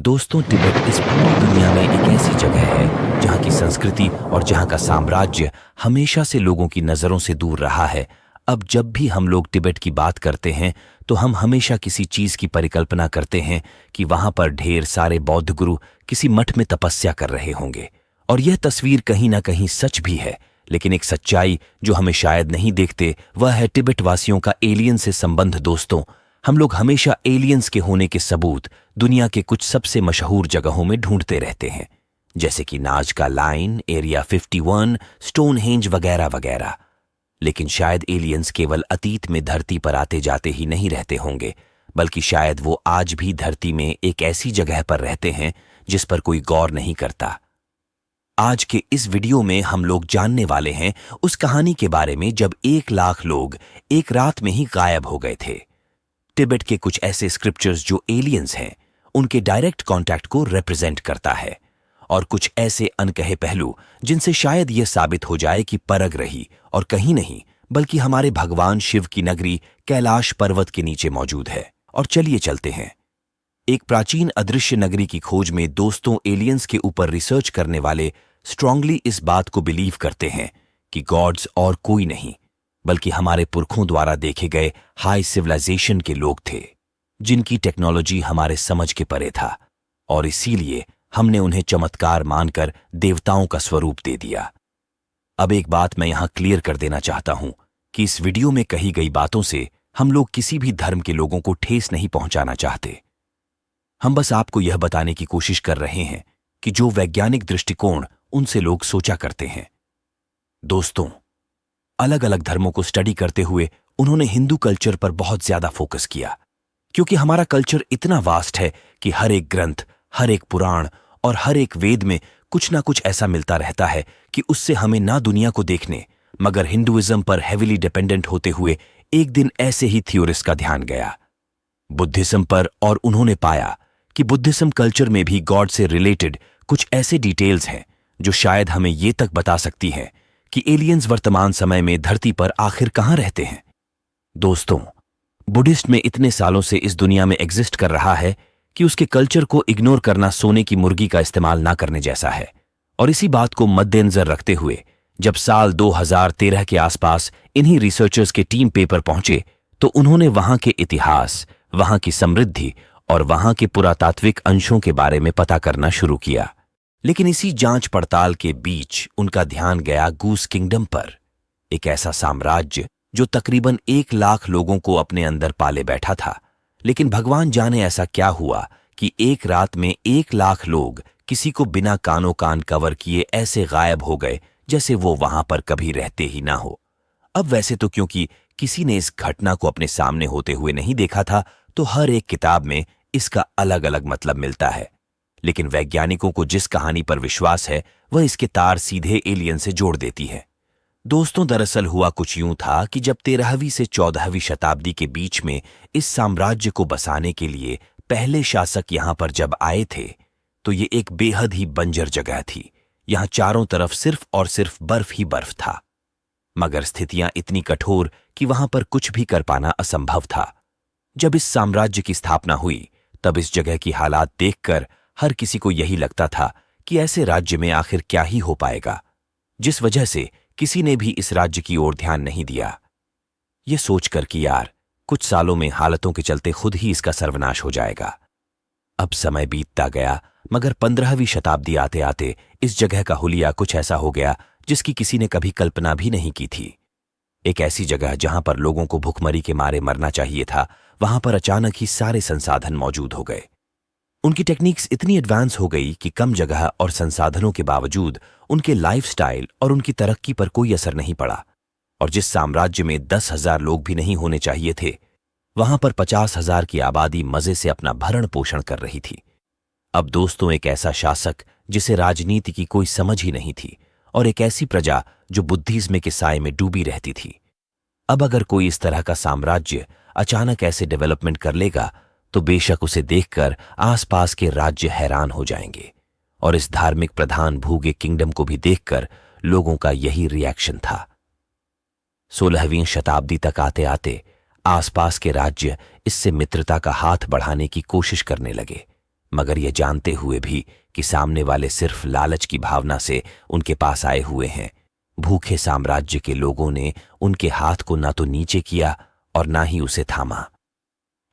दोस्तों, तिब्बत इस पूरी दुनिया में एक ऐसी जगह है जहाँ की संस्कृति और जहाँ का साम्राज्य हमेशा से लोगों की नज़रों से दूर रहा है। अब जब भी हम लोग तिब्बत की बात करते हैं तो हम हमेशा किसी चीज़ की परिकल्पना करते हैं कि वहाँ पर ढेर सारे बौद्ध गुरु किसी मठ में तपस्या कर रहे होंगे। और यह तस्वीर कहीं ना कहीं सच भी है, लेकिन एक सच्चाई जो हमें शायद नहीं देखते वह है तिब्बत वासियों का एलियन से संबंध। दोस्तों, हम लोग हमेशा एलियंस के होने के सबूत दुनिया के कुछ सबसे मशहूर जगहों में ढूंढते रहते हैं, जैसे कि नाज़का लाइन, एरिया 51, स्टोनहेंज वगैरह वगैरह। लेकिन शायद एलियंस केवल अतीत में धरती पर आते जाते ही नहीं रहते होंगे, बल्कि शायद वो आज भी धरती में एक ऐसी जगह पर रहते हैं जिस पर कोई गौर नहीं करता। आज के इस वीडियो में हम लोग जानने वाले हैं उस कहानी के बारे में जब 1 लाख लोग एक रात में ही गायब हो गए थे। तिब्बत के कुछ ऐसे स्क्रिप्चर्स जो एलियंस हैं उनके डायरेक्ट कांटेक्ट को रिप्रेजेंट करता है, और कुछ ऐसे अनकहे पहलू जिनसे शायद यह साबित हो जाए कि परग रही और कहीं नहीं बल्कि हमारे भगवान शिव की नगरी कैलाश पर्वत के नीचे मौजूद है। और चलिए चलते हैं। एक प्राचीन अदृश्य नगरी की खोज में दोस्तों, एलियंस के ऊपर रिसर्च करने वाले स्ट्रांगली इस बात को बिलीव करते हैं कि गॉड्स और कोई नहीं बल्कि हमारे पुरखों द्वारा देखे गए हाई सिविलाइजेशन के लोग थे, जिनकी टेक्नोलॉजी हमारे समझ के परे था, और इसीलिए हमने उन्हें चमत्कार मानकर देवताओं का स्वरूप दे दिया। अब एक बात मैं यहां क्लियर कर देना चाहता हूं कि इस वीडियो में कही गई बातों से हम लोग किसी भी धर्म के लोगों को ठेस नहीं पहुंचाना चाहते। हम बस आपको यह बताने की कोशिश कर रहे हैं कि जो वैज्ञानिक दृष्टिकोण उनसे लोग सोचा करते हैं। दोस्तों, अलग अलग धर्मों को स्टडी करते हुए उन्होंने हिंदू कल्चर पर बहुत ज्यादा फोकस किया, क्योंकि हमारा कल्चर इतना वास्ट है कि हर एक ग्रंथ, हर एक पुराण और हर एक वेद में कुछ ना कुछ ऐसा मिलता रहता है कि उससे हमें ना दुनिया को देखने मगर हिंदुइज्म पर हेविली डिपेंडेंट होते हुए एक दिन ऐसे ही थ्योरिस्ट का ध्यान गया बुद्धिज्म पर, और उन्होंने पाया कि बुद्धिज्म कल्चर में भी गॉड से रिलेटेड कुछ ऐसे डिटेल्स हैं जो शायद हमें ये तक बता सकती हैं कि एलियंस वर्तमान समय में धरती पर आखिर कहां रहते हैं। दोस्तों, बुद्धिस्ट में इतने सालों से इस दुनिया में एग्जिस्ट कर रहा है कि उसके कल्चर को इग्नोर करना सोने की मुर्गी का इस्तेमाल ना करने जैसा है। और इसी बात को मद्देनजर रखते हुए जब साल 2013 के आसपास इन्हीं रिसर्चर्स के टीम पेपर पहुंचे तो उन्होंने वहां के इतिहास, वहां की समृद्धि और वहां के पुरातात्विक अंशों के बारे में पता करना शुरू किया। लेकिन इसी जांच पड़ताल के बीच उनका ध्यान गया गूस किंगडम पर, एक ऐसा साम्राज्य जो तकरीबन 1 लाख लोगों को अपने अंदर पाले बैठा था। लेकिन भगवान जाने ऐसा क्या हुआ कि एक रात में 1 लाख लोग किसी को बिना कानो कान कवर किए ऐसे गायब हो गए जैसे वो वहां पर कभी रहते ही ना हो। अब वैसे तो क्योंकि किसी ने इस घटना को अपने सामने होते हुए नहीं देखा था, तो हर एक किताब में इसका अलग अलग मतलब मिलता है। लेकिन वैज्ञानिकों को जिस कहानी पर विश्वास है वह इसके तार सीधे एलियन से जोड़ देती है। दोस्तों, दरअसल हुआ कुछ यूं था कि जब 13वीं से 14वीं शताब्दी के बीच में इस साम्राज्य को बसाने के लिए पहले शासक यहां पर जब आए थे तो ये एक बेहद ही बंजर जगह थी। यहां चारों तरफ सिर्फ और सिर्फ बर्फ ही बर्फ था, मगर स्थितियां इतनी कठोर कि वहां पर कुछ भी कर पाना असंभव था। जब इस साम्राज्य की स्थापना हुई तब इस जगह की हालात देखकर हर किसी को यही लगता था कि ऐसे राज्य में आखिर क्या ही हो पाएगा, जिस वजह से किसी ने भी इस राज्य की ओर ध्यान नहीं दिया, ये सोचकर कि यार कुछ सालों में हालतों के चलते खुद ही इसका सर्वनाश हो जाएगा। अब समय बीतता गया, मगर 15वीं शताब्दी आते आते इस जगह का हुलिया कुछ ऐसा हो गया जिसकी किसी ने कभी कल्पना भी नहीं की थी। एक ऐसी जगह जहां पर लोगों को भूखमरी के मारे मरना चाहिए था, वहां पर अचानक ही सारे संसाधन मौजूद हो गए। उनकी टेक्निक्स इतनी एडवांस हो गई कि कम जगह और संसाधनों के बावजूद उनके लाइफस्टाइल और उनकी तरक्की पर कोई असर नहीं पड़ा। और जिस साम्राज्य में 10,000 लोग भी नहीं होने चाहिए थे, वहां पर 50,000 की आबादी मजे से अपना भरण पोषण कर रही थी। अब दोस्तों, एक ऐसा शासक जिसे राजनीति की कोई समझ ही नहीं थी, और एक ऐसी प्रजा जो बुद्धिज्म के साए में डूबी रहती थी। अब अगर कोई इस तरह का साम्राज्य अचानक ऐसे डेवलपमेंट कर लेगा तो बेशक उसे देखकर आसपास के राज्य हैरान हो जाएंगे, और इस धार्मिक प्रधान भूगे किंगडम को भी देखकर लोगों का यही रिएक्शन था। 16वीं शताब्दी तक आते आते आसपास के राज्य इससे मित्रता का हाथ बढ़ाने की कोशिश करने लगे, मगर यह जानते हुए भी कि सामने वाले सिर्फ लालच की भावना से उनके पास आए हुए हैं। भूखे साम्राज्य के लोगों ने उनके हाथ को ना तो नीचे किया और ना ही उसे थामा।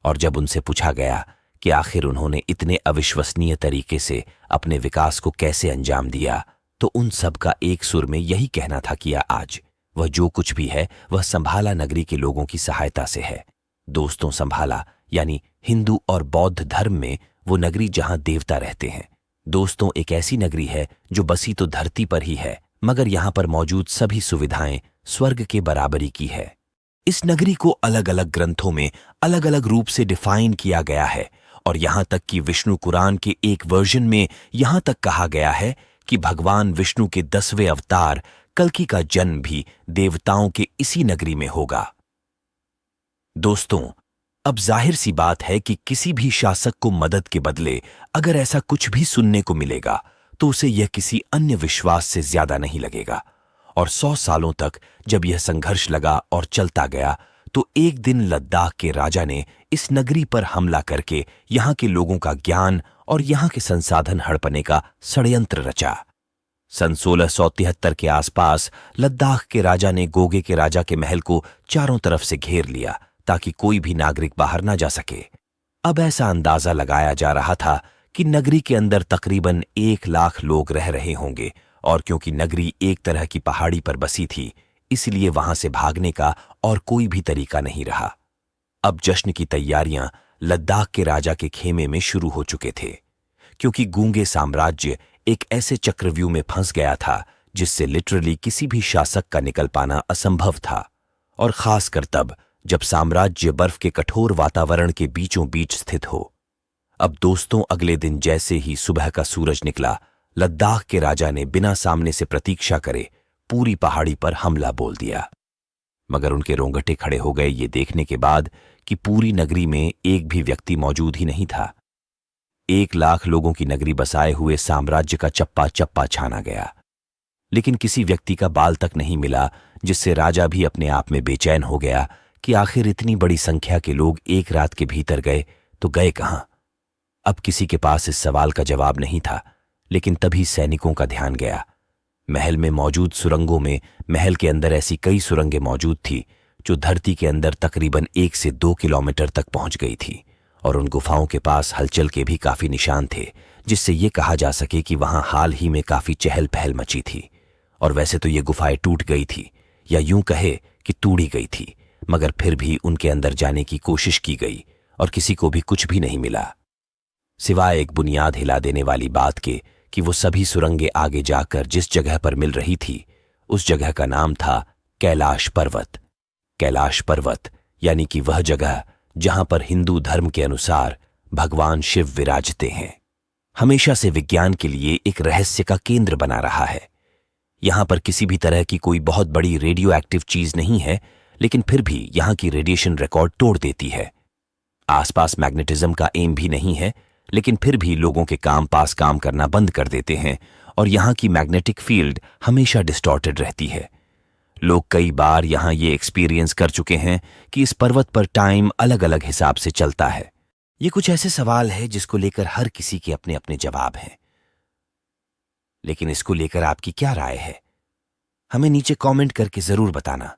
और जब उनसे पूछा गया कि आखिर उन्होंने इतने अविश्वसनीय तरीके से अपने विकास को कैसे अंजाम दिया, तो उन सब का एक सुर में यही कहना था कि आज वह जो कुछ भी है वह संभाला नगरी के लोगों की सहायता से है। दोस्तों, संभाला यानी हिंदू और बौद्ध धर्म में वो नगरी जहां देवता रहते हैं। दोस्तों, एक ऐसी नगरी है जो बसी तो धरती पर ही है, मगर यहां पर मौजूद सभी सुविधाएं स्वर्ग के बराबरी की है। इस नगरी को अलग अलग ग्रंथों में अलग अलग रूप से डिफाइन किया गया है, और यहां तक कि विष्णु कुरान के एक वर्जन में यहां तक कहा गया है कि भगवान विष्णु के 10वें अवतार कल्कि का जन्म भी देवताओं के इसी नगरी में होगा। दोस्तों, अब जाहिर सी बात है कि किसी भी शासक को मदद के बदले अगर ऐसा कुछ भी सुनने को मिलेगा तो उसे यह किसी अन्य विश्वास से ज्यादा नहीं लगेगा। और 100 सालों तक जब यह संघर्ष लगा और चलता गया, तो एक दिन लद्दाख के राजा ने इस नगरी पर हमला करके यहां के लोगों का ज्ञान और यहां के संसाधन हड़पने का षड्यंत्र रचा। सन 1673 के आसपास लद्दाख के राजा ने गोगे के राजा के महल को चारों तरफ से घेर लिया ताकि कोई भी नागरिक बाहर ना जा सके। अब ऐसा अंदाजा लगाया जा रहा था कि नगरी के अंदर तकरीबन 1 लाख लोग रह रहे होंगे, और क्योंकि नगरी एक तरह की पहाड़ी पर बसी थी, इसलिए वहां से भागने का और कोई भी तरीका नहीं रहा। अब जश्न की तैयारियां लद्दाख के राजा के खेमे में शुरू हो चुके थे, क्योंकि गूंगे साम्राज्य एक ऐसे चक्रव्यूह में फंस गया था जिससे लिटरली किसी भी शासक का निकल पाना असंभव था, और खासकर तब जब साम्राज्य बर्फ के कठोर वातावरण के बीचों बीच स्थित हो। अब दोस्तों, अगले दिन जैसे ही सुबह का सूरज निकला, लद्दाख के राजा ने बिना सामने से प्रतीक्षा करे पूरी पहाड़ी पर हमला बोल दिया। मगर उनके रोंगटे खड़े हो गए ये देखने के बाद कि पूरी नगरी में एक भी व्यक्ति मौजूद ही नहीं था। 1 लाख लोगों की नगरी बसाए हुए साम्राज्य का चप्पा चप्पा छाना गया, लेकिन किसी व्यक्ति का बाल तक नहीं मिला, जिससे राजा भी अपने आप में बेचैन हो गया कि आखिर इतनी बड़ी संख्या के लोग एक रात के भीतर गए तो गए कहां। अब किसी के पास इस सवाल का जवाब नहीं था, लेकिन तभी सैनिकों का ध्यान गया। महल में मौजूद सुरंगों में महल के अंदर ऐसी कई सुरंगें मौजूद थी जो धरती के अंदर तकरीबन 1 से 2 किलोमीटर तक पहुंच गई थी, और उन गुफाओं के पास हलचल के भी काफी निशान थे, जिससे यह कहा जा सके कि वहां हाल ही में काफी चहल पहल मची थी। और वैसे तो ये गुफाएं टूट गई थी, या यूं कहे कि तोड़ी गई थी, मगर फिर भी उनके अंदर जाने की कोशिश की गई और किसी को भी कुछ भी नहीं मिला, सिवाय एक बुनियाद हिला देने वाली बात के कि वो सभी सुरंगें आगे जाकर जिस जगह पर मिल रही थी, उस जगह का नाम था कैलाश पर्वत। कैलाश पर्वत यानी कि वह जगह जहां पर हिंदू धर्म के अनुसार भगवान शिव विराजते हैं। हमेशा से विज्ञान के लिए एक रहस्य का केंद्र बना रहा है। यहां पर किसी भी तरह की कोई बहुत बड़ी रेडियो एक्टिव चीज नहीं है, लेकिन फिर भी यहां की रेडिएशन रिकॉर्ड तोड़ देती है। आसपास मैग्नेटिज्म का एम भी नहीं है, लेकिन फिर भी लोगों के काम पास काम करना बंद कर देते हैं, और यहां की मैग्नेटिक फील्ड हमेशा डिस्टॉर्टेड रहती है। लोग कई बार यहां ये एक्सपीरियंस कर चुके हैं कि इस पर्वत पर टाइम अलग अलग हिसाब से चलता है। ये कुछ ऐसे सवाल है जिसको लेकर हर किसी के अपने अपने जवाब हैं, लेकिन इसको लेकर आपकी क्या राय है, हमें नीचे कमेंट करके जरूर बताना।